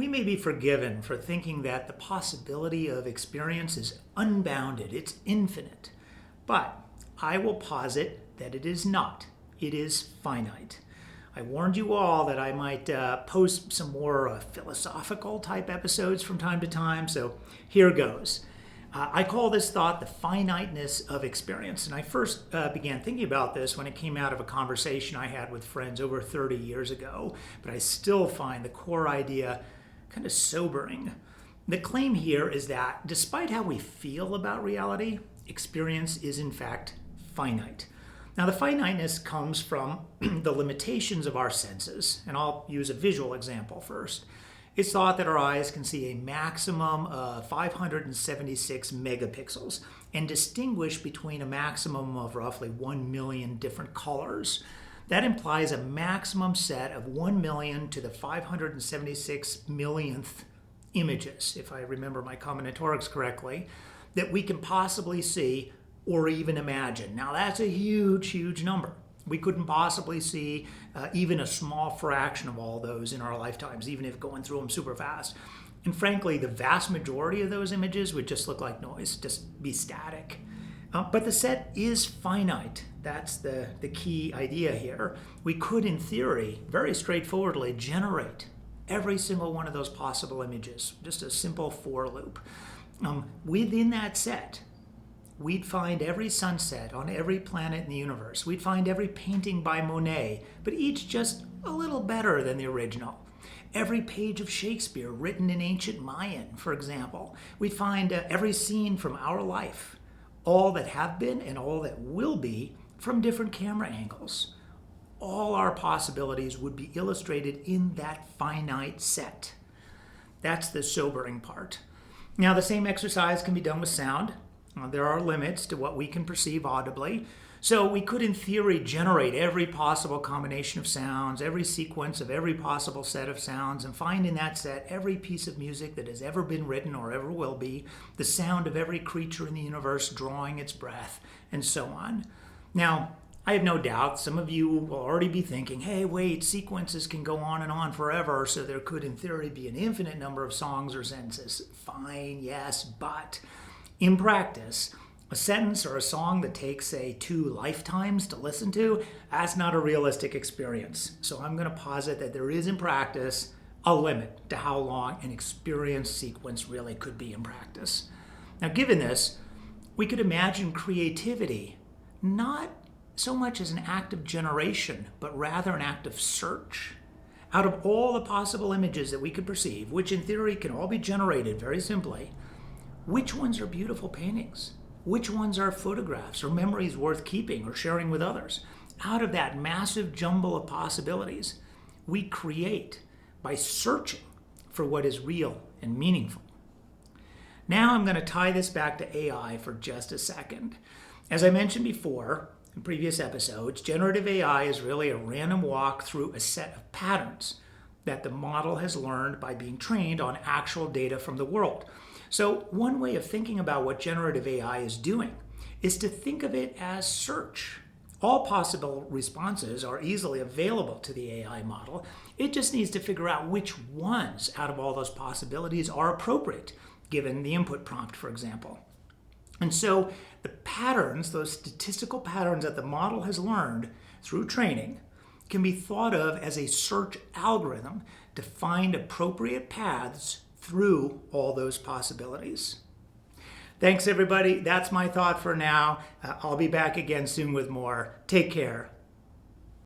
We may be forgiven for thinking that the possibility of experience is unbounded, it's infinite. But I will posit that it is not. It is finite. I warned you all that I might post some more philosophical type episodes from time to time, so here goes. I call this thought the finiteness of experience. And I first began thinking about this when it came out of a conversation I had with friends over 30 years ago, but I still find the core idea kind of sobering. The claim here is that despite how we feel about reality, experience is in fact finite. Now, the finiteness comes from the limitations of our senses, and I'll use a visual example first. It's thought that our eyes can see a maximum of 576 megapixels and distinguish between a maximum of roughly 1 million different colors. That implies a maximum set of 1 million to the 576 millionth images, if I remember my combinatorics correctly, that we can possibly see or even imagine. Now, that's a huge, huge number. We couldn't possibly see even a small fraction of all those in our lifetimes, even if going through them super fast. And frankly, the vast majority of those images would just look like noise, just be static. But the set is finite. That's the key idea here. We could, in theory, very straightforwardly generate every single one of those possible images, just a simple for loop. Within that set, we'd find every sunset on every planet in the universe. We'd find every painting by Monet, but each just a little better than the original. Every page of Shakespeare written in ancient Mayan, for example. We'd find every scene from our life, all that have been and all that will be from different camera angles. All our possibilities would be illustrated in that finite set. That's the sobering part. Now, the same exercise can be done with sound. There are limits to what we can perceive audibly. So we could, in theory, generate every possible combination of sounds, every sequence of every possible set of sounds, and find in that set every piece of music that has ever been written or ever will be, the sound of every creature in the universe drawing its breath, and so on. Now, I have no doubt some of you will already be thinking, hey, wait, sequences can go on and on forever, so there could, in theory, be an infinite number of songs or sentences. Fine, yes, but in practice, a sentence or a song that takes, say, 2 lifetimes to listen to, that's not a realistic experience. So I'm going to posit that there is in practice a limit to how long an experience sequence really could be in practice. Now, given this, we could imagine creativity not so much as an act of generation, but rather an act of search. Out of all the possible images that we could perceive, which in theory can all be generated very simply, which ones are beautiful paintings? Which ones are photographs or memories worth keeping or sharing with others? Out of that massive jumble of possibilities, we create by searching for what is real and meaningful. Now I'm going to tie this back to AI for just a second. As I mentioned before in previous episodes, generative AI is really a random walk through a set of patterns that the model has learned by being trained on actual data from the world. So one way of thinking about what generative AI is doing is to think of it as search. All possible responses are easily available to the AI model. It just needs to figure out which ones out of all those possibilities are appropriate, given the input prompt, for example. And so the patterns, those statistical patterns that the model has learned through training, can be thought of as a search algorithm to find appropriate paths through all those possibilities. Thanks, everybody. That's my thought for now. I'll be back again soon with more. Take care.